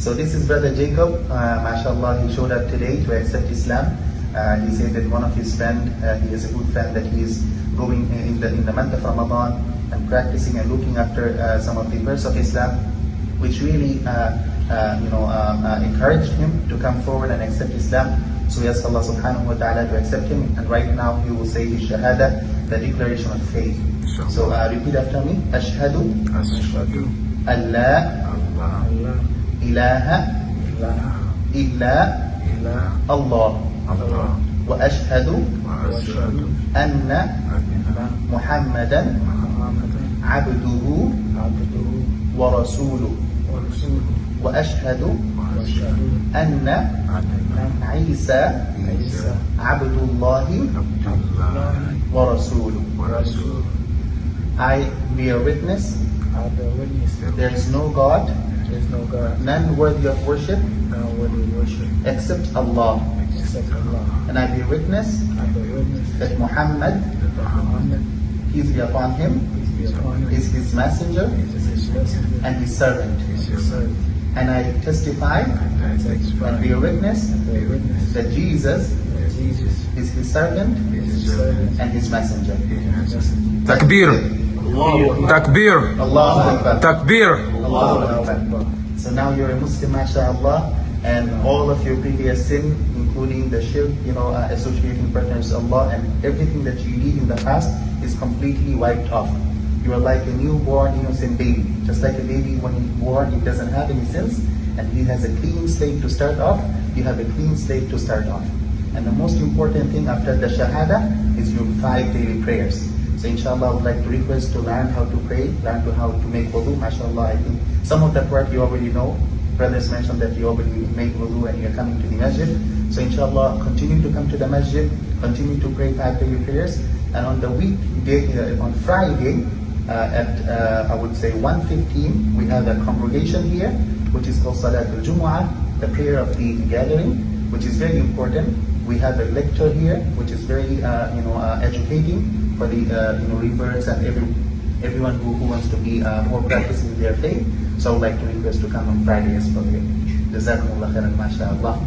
So this is Brother Jacob. MashaAllah, he showed up today to accept Islam. He said that one of his friend, he is a good friend, that he is going in the month of Ramadan and practicing and looking after some of the verses of Islam, which really encouraged him to come forward and accept Islam. So we ask Allah subhanahu wa ta'ala to accept him, and right now he will say his shahada, the declaration of faith. So repeat after me. Ashhadu an la ilaha illa Allah wa ashhadu anna Muhammadan abduhu wa rasuluh wa ashhadu anna Isa abdullahi wa rasuluh. I bear witness there is no God, none worthy of worship except Allah. And I bear witness that Muhammad, peace be upon him, is his messenger and his servant. And I testify and bear witness that Jesus is his servant and his messenger. Takbir! Takbir! Allahu Akbar. Takbir! Allahu Akbar. So now you're a Muslim, mashallah, and all of your previous sin, including the shirk, associating partners with Allah, and everything that you did in the past is completely wiped off. You are like a newborn innocent baby. Just like a baby, when he's born, he doesn't have any sins, and he has a clean slate to start off. You have a clean slate to start off. And the most important thing after the shahada is your 5 daily prayers. So inshallah, I would like to request to learn how to pray, learn how to make wudu. MashaAllah, I think some of that work you already know. Brothers mentioned that you already make wudu and you're coming to the masjid. So inshallah, continue to come to the masjid, continue to pray 5 daily prayers. And on the weekday, on Friday, I would say 1:15, we have a congregation here, which is called Salatul Jumu'ah, the prayer of the gathering, which is very important. We have a lecture here, which is very educating for the reverts and everyone who wants to be more practicing their faith. So I would like to request to come on Friday as well. Jazakumullah khairan, mashallah.